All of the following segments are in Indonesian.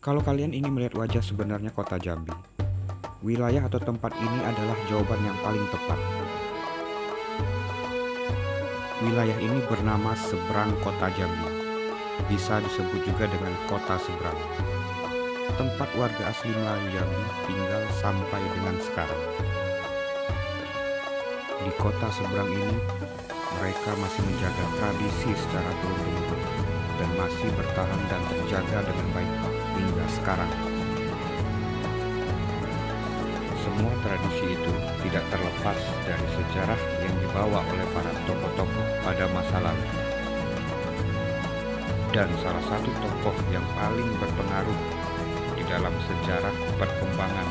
Kalau kalian ingin melihat wajah sebenarnya kota Jambi, wilayah atau tempat ini adalah jawaban yang paling tepat. Wilayah ini bernama Seberang Kota Jambi, bisa disebut juga dengan Kota Seberang. Tempat warga asli Melayu Jambi tinggal sampai dengan sekarang. Di Kota Seberang ini, mereka masih menjaga tradisi secara turun-temurun dan masih bertahan dan terjaga dengan baik hingga sekarang. Semua tradisi itu tidak terlepas dari sejarah yang dibawa oleh para tokoh-tokoh pada masa lalu. Dan salah satu tokoh yang paling berpengaruh di dalam sejarah perkembangan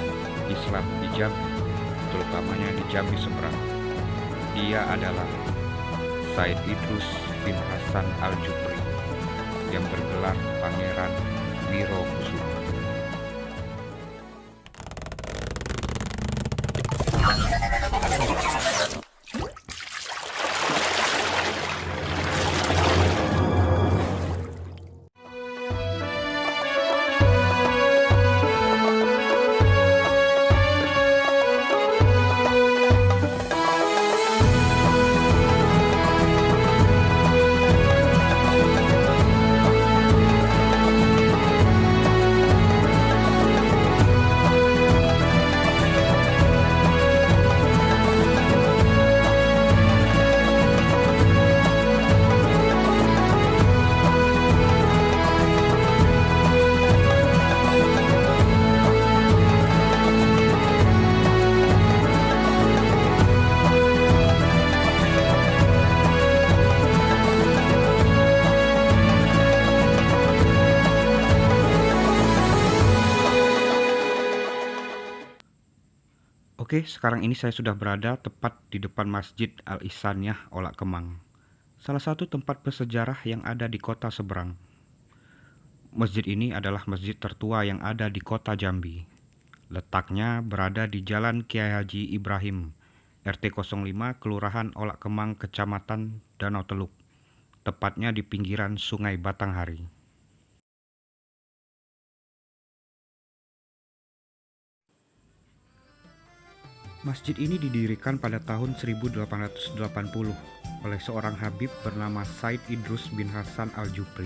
Islam di Jambi, terutamanya di Jambi Seberang, dia adalah Said Idrus bin Hasan Al-Jupri yang bergelar Pangeran Wirokusumo. Oke, sekarang ini saya sudah berada tepat di depan Masjid Al-Ihsaniyah Olak Kemang, salah satu tempat bersejarah yang ada di Kota Seberang. Masjid ini adalah masjid tertua yang ada di Kota Jambi. Letaknya berada di Jalan Kiai Haji Ibrahim, RT 05, Kelurahan Olak Kemang, Kecamatan Danau Teluk, tepatnya di pinggiran Sungai Batanghari. Masjid ini didirikan pada tahun 1880 oleh seorang habib bernama Said Idrus bin Hasan Al-Jupri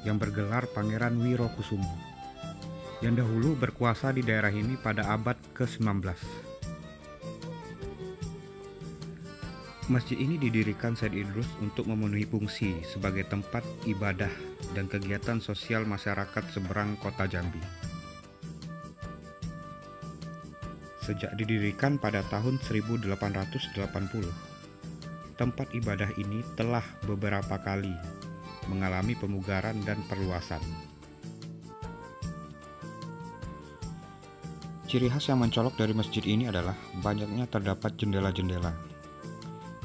yang bergelar Pangeran Wirokusumo, yang dahulu berkuasa di daerah ini pada abad ke-19. Masjid ini didirikan Said Idrus untuk memenuhi fungsi sebagai tempat ibadah dan kegiatan sosial masyarakat Seberang Kota Jambi. Sejak didirikan pada tahun 1880, tempat ibadah ini telah beberapa kali mengalami pemugaran dan perluasan. Ciri khas yang mencolok dari masjid ini adalah banyaknya terdapat jendela-jendela.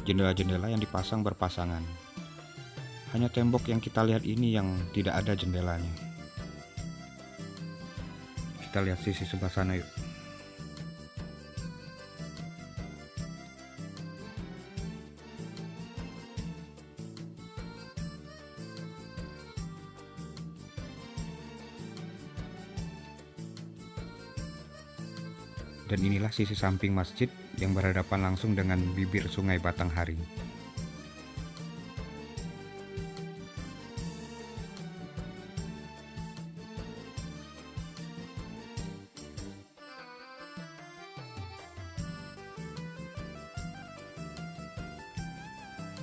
Jendela-jendela yang dipasang berpasangan. Hanya tembok yang kita lihat ini yang tidak ada jendelanya. Kita lihat sisi sebelah sana yuk. Dan inilah sisi samping masjid yang berhadapan langsung dengan bibir Sungai Batanghari.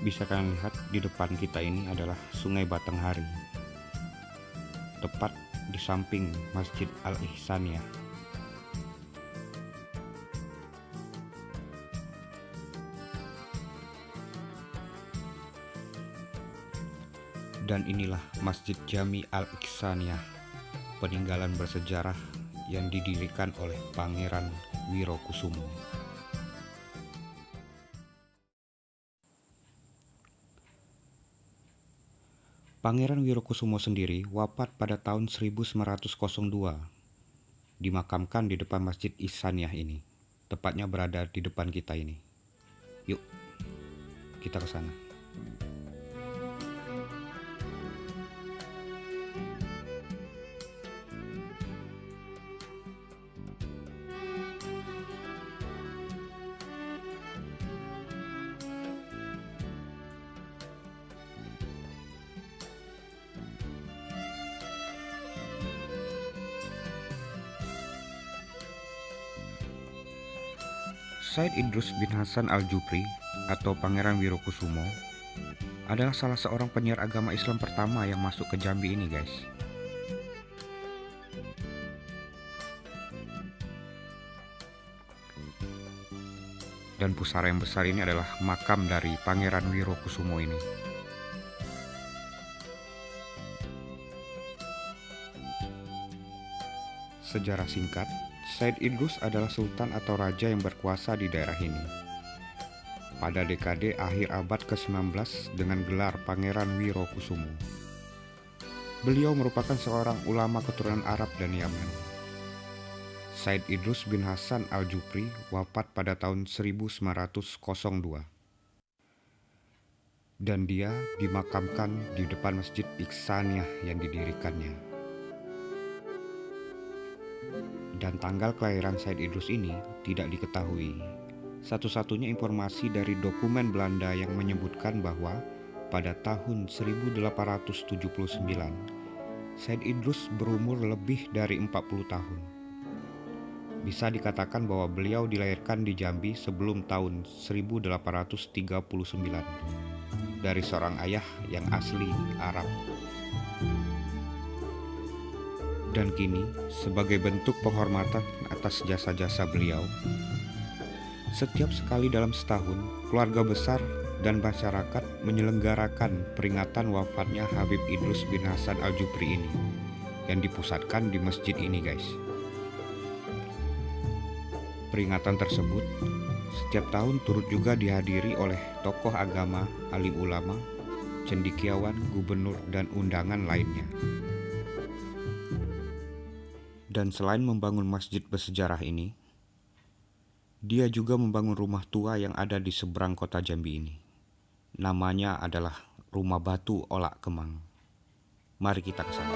Bisa kalian lihat di depan kita ini adalah Sungai Batanghari, tepat di samping Masjid Al-Ihsaniyah. Dan inilah Masjid Jami Al-Ihsaniyah, peninggalan bersejarah yang didirikan oleh Pangeran Wirokusumo. Pangeran Wirokusumo sendiri wafat pada tahun 1902, dimakamkan di depan Masjid Ihsaniyah ini, tepatnya berada di depan kita ini. Yuk, kita ke sana. Said Idrus bin Hasan Al-Jupri atau Pangeran Wirokusumo adalah salah seorang penyiar agama Islam pertama yang masuk ke Jambi ini, guys. Dan pusara yang besar ini adalah makam dari Pangeran Wirokusumo ini. Sejarah singkat, Said Idrus adalah sultan atau raja yang berkuasa di daerah ini pada dekade akhir abad ke-19 dengan gelar Pangeran Wirokusumo. Beliau merupakan seorang ulama keturunan Arab dan Yaman. Said Idrus bin Hasan Al-Jupri wafat pada tahun 1902 dan dia dimakamkan di depan Masjid Ihsaniyah yang didirikannya. Dan tanggal kelahiran Said Idrus ini tidak diketahui. Satu-satunya informasi dari dokumen Belanda yang menyebutkan bahwa pada tahun 1879 Said Idrus berumur lebih dari 40 tahun. Bisa dikatakan bahwa beliau dilahirkan di Jambi sebelum tahun 1839 dari seorang ayah yang asli Arab. Dan kini, sebagai bentuk penghormatan atas jasa-jasa beliau, setiap sekali dalam setahun, keluarga besar dan masyarakat menyelenggarakan peringatan wafatnya Habib Idrus bin Hasan Al-Jupri ini, yang dipusatkan di masjid ini, guys. Peringatan tersebut setiap tahun turut juga dihadiri oleh tokoh agama, alim ulama, cendekiawan, gubernur, dan undangan lainnya. Dan selain membangun masjid bersejarah ini, dia juga membangun rumah tua yang ada di seberang kota Jambi ini. Namanya adalah Rumah Batu Olak Kemang. Mari kita ke sana.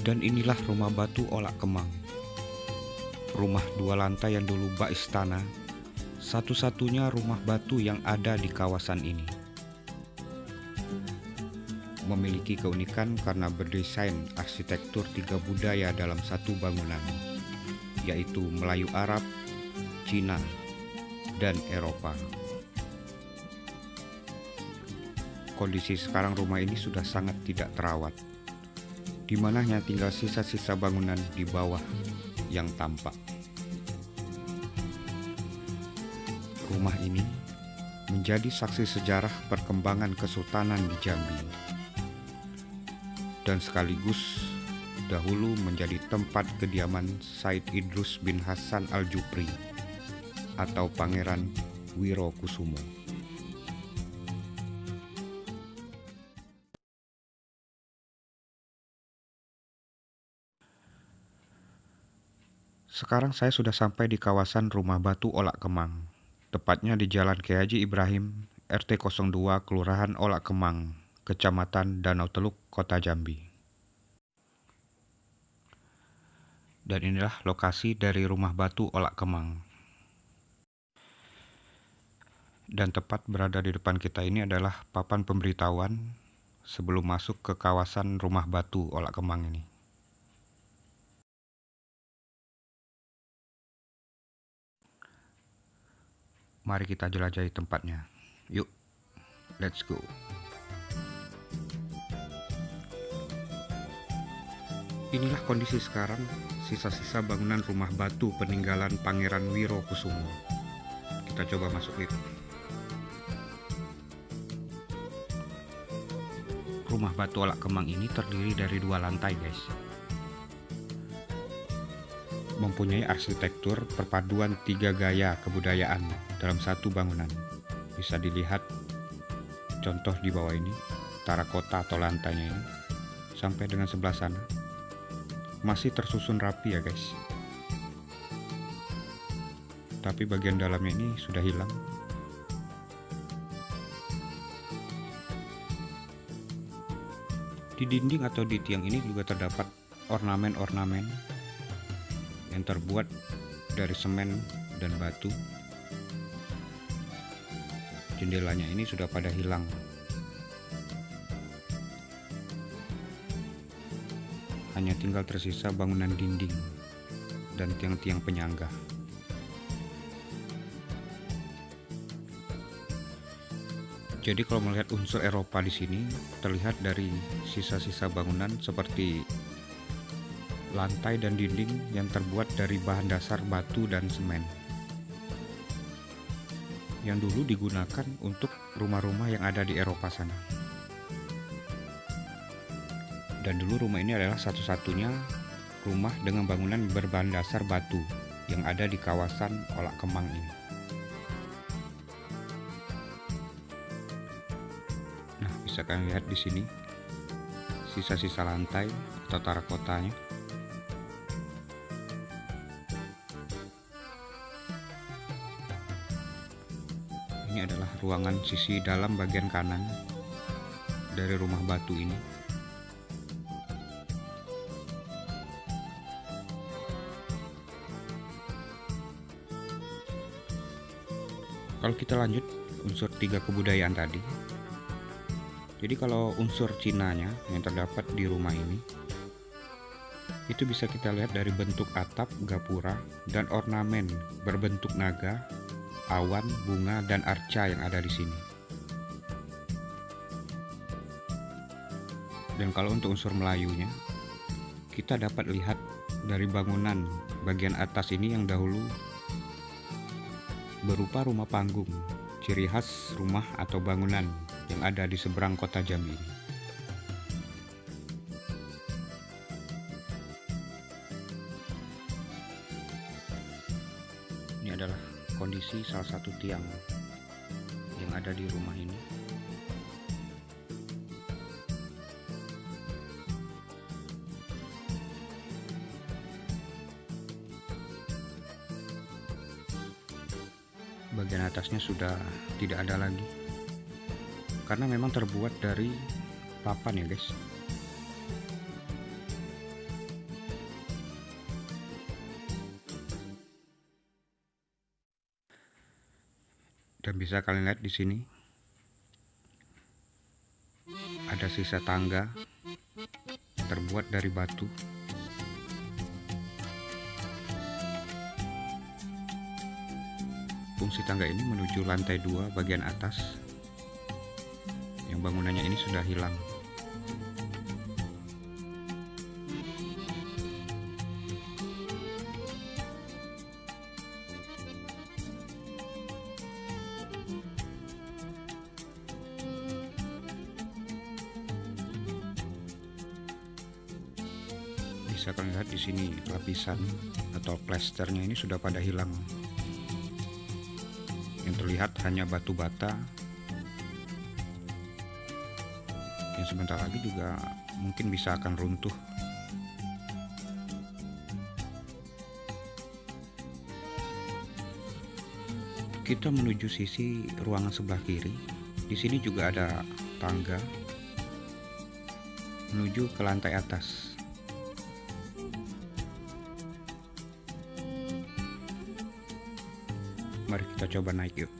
Dan inilah Rumah Batu Olak Kemang. Rumah dua lantai yang dulu bak istana, satu-satunya rumah batu yang ada di kawasan ini. Memiliki keunikan karena berdesain arsitektur tiga budaya dalam satu bangunan, yaitu Melayu Arab, Cina, dan Eropa. Kondisi sekarang rumah ini sudah sangat tidak terawat, di mana hanya tinggal sisa-sisa bangunan di bawah yang tampak. Rumah ini menjadi saksi sejarah perkembangan Kesultanan di Jambi, dan sekaligus dahulu menjadi tempat kediaman Said Idrus bin Hasan Al-Jupri atau Pangeran Wirokusumo. Sekarang saya sudah sampai di kawasan Rumah Batu Olak Kemang, tepatnya di Jalan Kiai Haji Ibrahim, RT 02, Kelurahan Olak Kemang, Kecamatan Danau Teluk, Kota Jambi. Dan inilah lokasi dari Rumah Batu Olak Kemang. Dan tepat berada di depan kita ini adalah papan pemberitahuan sebelum masuk ke kawasan Rumah Batu Olak Kemang ini. Mari kita jelajahi tempatnya. Yuk, let's go. Inilah kondisi sekarang sisa-sisa bangunan rumah batu peninggalan Pangeran Wirokusumo. Kita coba masuk yuk. Rumah Batu Olak Kemang ini terdiri dari dua lantai, guys. Mempunyai arsitektur perpaduan tiga gaya kebudayaan dalam satu bangunan. Bisa dilihat contoh di bawah ini, terakota atau lantainya ini. sampai dengan sebelah sana masih tersusun rapi ya guys. Tapi bagian dalamnya ini sudah hilang. Di dinding atau di tiang ini juga terdapat ornamen-ornamen yang terbuat dari semen dan batu. Jendelanya ini sudah pada hilang. Hanya tinggal tersisa bangunan dinding dan tiang-tiang penyangga. Jadi kalau melihat unsur Eropa di sini terlihat dari sisa-sisa bangunan seperti lantai dan dinding yang terbuat dari bahan dasar batu dan semen, yang dulu digunakan untuk rumah-rumah yang ada di Eropa sana. Dan dulu rumah ini adalah satu-satunya rumah dengan bangunan berbahan dasar batu yang ada di kawasan Olak Kemang ini. Nah, bisa kalian lihat di sini sisa-sisa lantai atau terakotanya. Ini adalah ruangan sisi dalam bagian kanan dari rumah batu ini. Kalau kita lanjut unsur 3 kebudayaan tadi. Jadi kalau unsur Cinanya yang terdapat di rumah ini itu bisa kita lihat dari bentuk atap, gapura, dan ornamen berbentuk naga, awan, bunga, dan arca yang ada di sini. Dan kalau untuk unsur Melayunya, kita dapat lihat dari bangunan bagian atas ini yang dahulu berupa rumah panggung, ciri khas rumah atau bangunan yang ada di seberang kota Jambi ini. Ini adalah kondisi salah satu tiang yang ada di rumah ini. Bagian atasnya sudah tidak ada lagi, karena memang terbuat dari papan ya guys. Dan bisa kalian lihat di sini ada sisa tangga terbuat dari batu. Fungsi tangga ini menuju lantai 2 bagian atas yang bangunannya ini sudah hilang. Bisa kalian lihat di sini lapisan atau plasternya ini sudah pada hilang. Yang terlihat hanya batu bata yang sebentar lagi juga mungkin bisa akan runtuh. Kita menuju sisi ruangan sebelah kiri. Di sini juga ada tangga menuju ke lantai atas. Mari kita coba naik yuk.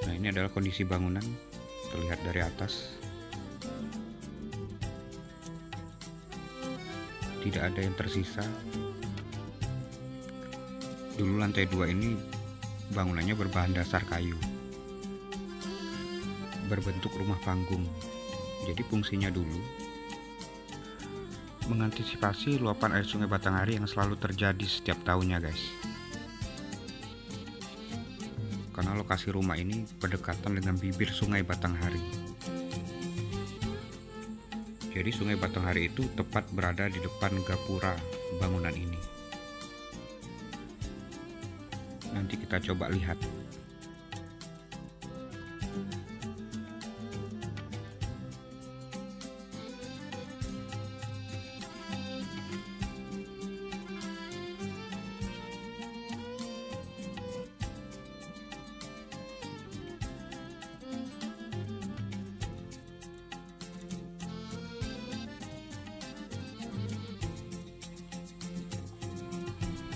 Nah, ini adalah kondisi bangunan terlihat dari atas. Tidak ada yang tersisa. Dulu lantai 2 ini bangunannya berbahan dasar kayu, berbentuk rumah panggung. Jadi fungsinya dulu mengantisipasi luapan air sungai Batanghari yang selalu terjadi setiap tahunnya guys. Karena lokasi rumah ini berdekatan dengan bibir sungai Batanghari. Jadi Sungai Batanghari itu tepat berada di depan gapura bangunan ini. Nanti kita coba lihat.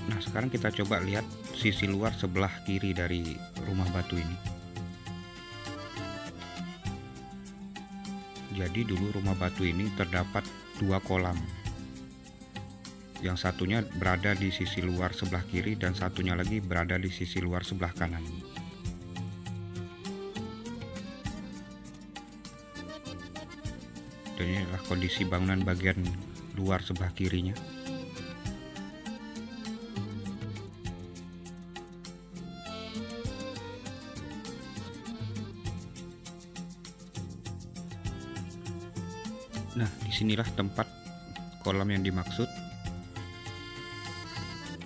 Nah, sekarang kita coba lihat sisi luar sebelah kiri dari rumah batu ini. Jadi dulu rumah batu ini terdapat dua kolam. Yang satunya berada di sisi luar sebelah kiri dan satunya lagi berada di sisi luar sebelah kanan. Dan ini adalah kondisi bangunan bagian luar sebelah kirinya. Nah, disinilah tempat kolam yang dimaksud.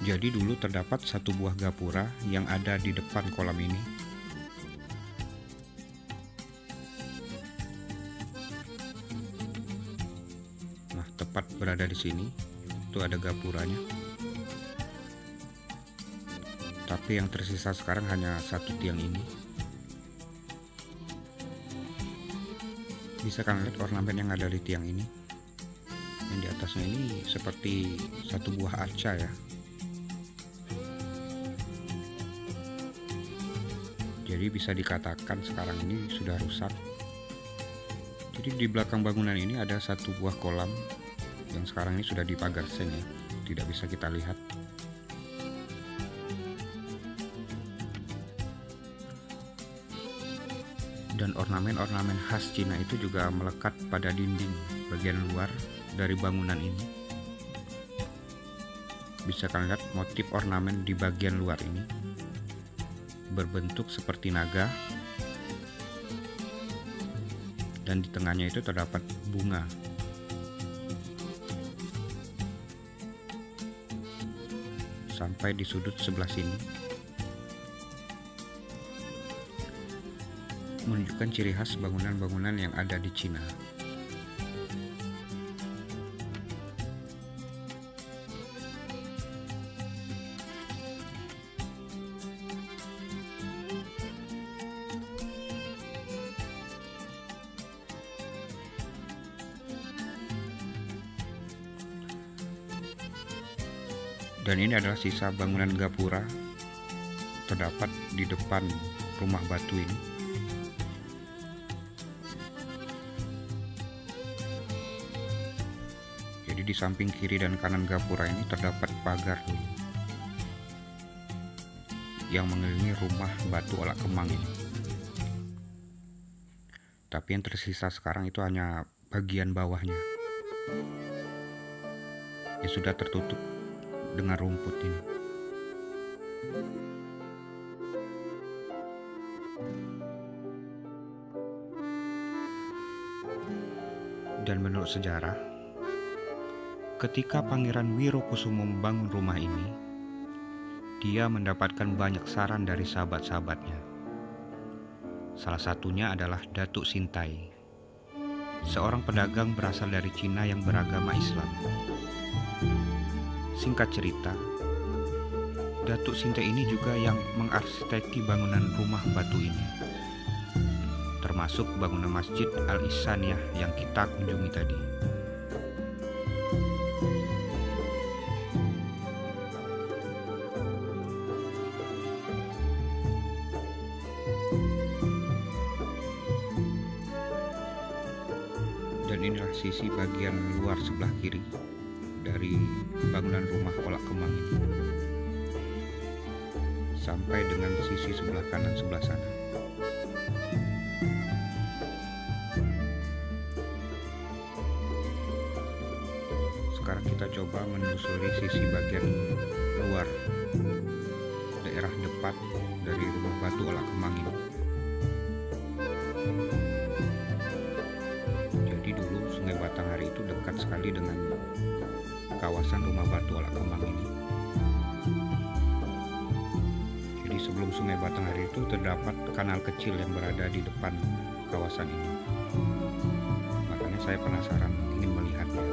Jadi dulu terdapat satu buah gapura yang ada di depan kolam ini. Nah, tepat berada di sini, itu ada gapuranya. Tapi yang tersisa sekarang hanya satu tiang ini. Bisa kalian lihat ornamen yang ada di tiang ini. Yang di atasnya ini seperti satu buah arca ya. Jadi bisa dikatakan sekarang ini sudah rusak. Jadi di belakang bangunan ini ada satu buah kolam yang sekarang ini sudah dipagar seng ya. Tidak bisa kita lihat. Dan ornamen-ornamen khas Cina itu juga melekat pada dinding bagian luar dari bangunan ini. Bisa kalian lihat motif ornamen di bagian luar ini berbentuk seperti naga, dan di tengahnya itu terdapat bunga. Sampai di sudut sebelah sini menunjukkan ciri khas bangunan-bangunan yang ada di Cina. Dan ini adalah sisa bangunan gapura terdapat di depan rumah batu ini. Jadi di samping kiri dan kanan gapura ini terdapat pagar yang mengelilingi rumah batu Olak Kemang ini. Tapi yang tersisa sekarang itu hanya bagian bawahnya. Ya sudah tertutup dengan rumput ini. Dan menurut sejarah, ketika Pangeran Wirokusumo membangun rumah ini, dia mendapatkan banyak saran dari sahabat-sahabatnya. Salah satunya adalah Datuk Sintai, seorang pedagang berasal dari Cina yang beragama Islam. Singkat cerita, Datuk Sintai ini juga yang mengarsiteki bangunan rumah batu ini, termasuk bangunan Masjid Al-Ihsaniyah yang kita kunjungi tadi. Dan inilah sisi bagian luar sebelah kiri dari bangunan rumah Olak Kemang ini, sampai dengan sisi sebelah kanan sebelah sana. Sekarang kita coba menelusuri sisi bagian luar daerah depan dari rumah batu Olak Kemang ini. Jadi dulu Sungai Batanghari itu sekali dengan kawasan Rumah Batu Olak Kemang ini. Jadi sebelum Sungai Batanghari itu terdapat kanal kecil yang berada di depan kawasan ini. Makanya saya penasaran ingin melihatnya.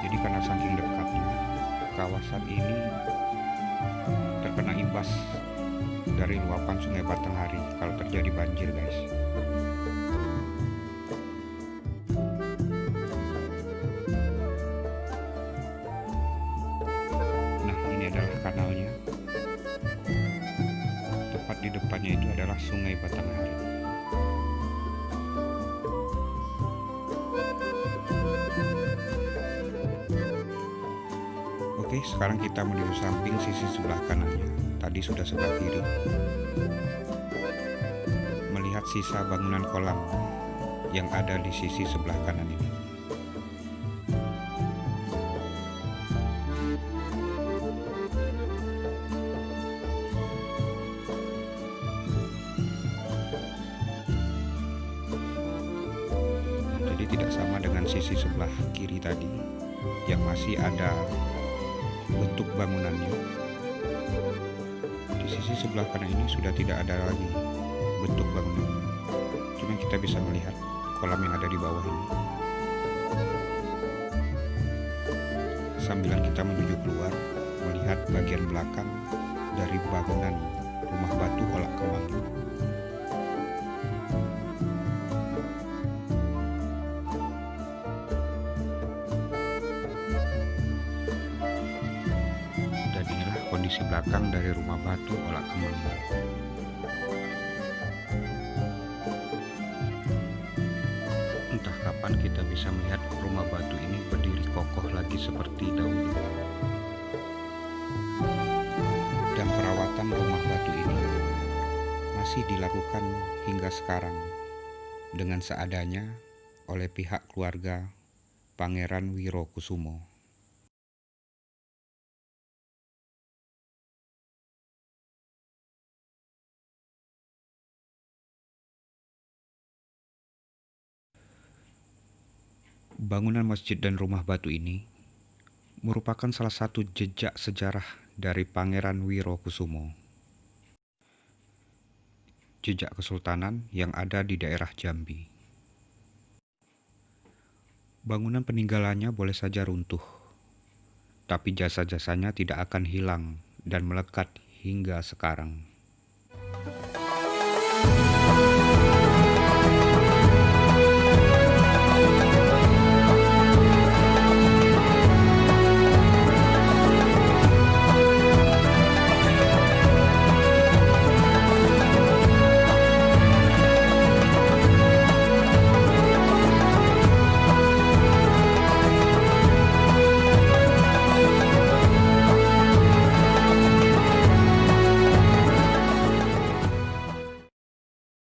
Jadi karena saking dekatnya, kawasan ini terkena imbas dari luapan Sungai Batanghari kalau terjadi banjir, guys. Nah, ini adalah kanalnya. Tepat di depannya itu adalah Sungai Batanghari. Oke, sekarang kita menuju samping sisi sebelah kanannya. Tadi sudah sebelah kiri. Melihat sisa bangunan kolam yang ada di sisi sebelah kanan ini. Jadi tidak sama dengan sisi sebelah kiri tadi yang masih ada bentuk bangunannya. Di sisi sebelah kanan ini sudah tidak ada lagi bentuk bangunannya. Cuma kita bisa melihat kolam yang ada di bawah ini. Sambilan kita menuju keluar, melihat bagian belakang dari bangunan Rumah Batu Olak Kemang. Dan inilah kondisi belakang dari Rumah Batu Olak Kemang. Entah kapan kita bisa melihat rumah batu ini berdiri kokoh lagi seperti dahulu. Dan perawatan rumah batu ini masih dilakukan hingga sekarang dengan seadanya oleh pihak keluarga Pangeran Wirokusumo. Bangunan masjid dan rumah batu ini merupakan salah satu jejak sejarah dari Pangeran Wirokusumo. Jejak kesultanan yang ada di daerah Jambi. Bangunan peninggalannya boleh saja runtuh, tapi jasa-jasanya tidak akan hilang dan melekat hingga sekarang.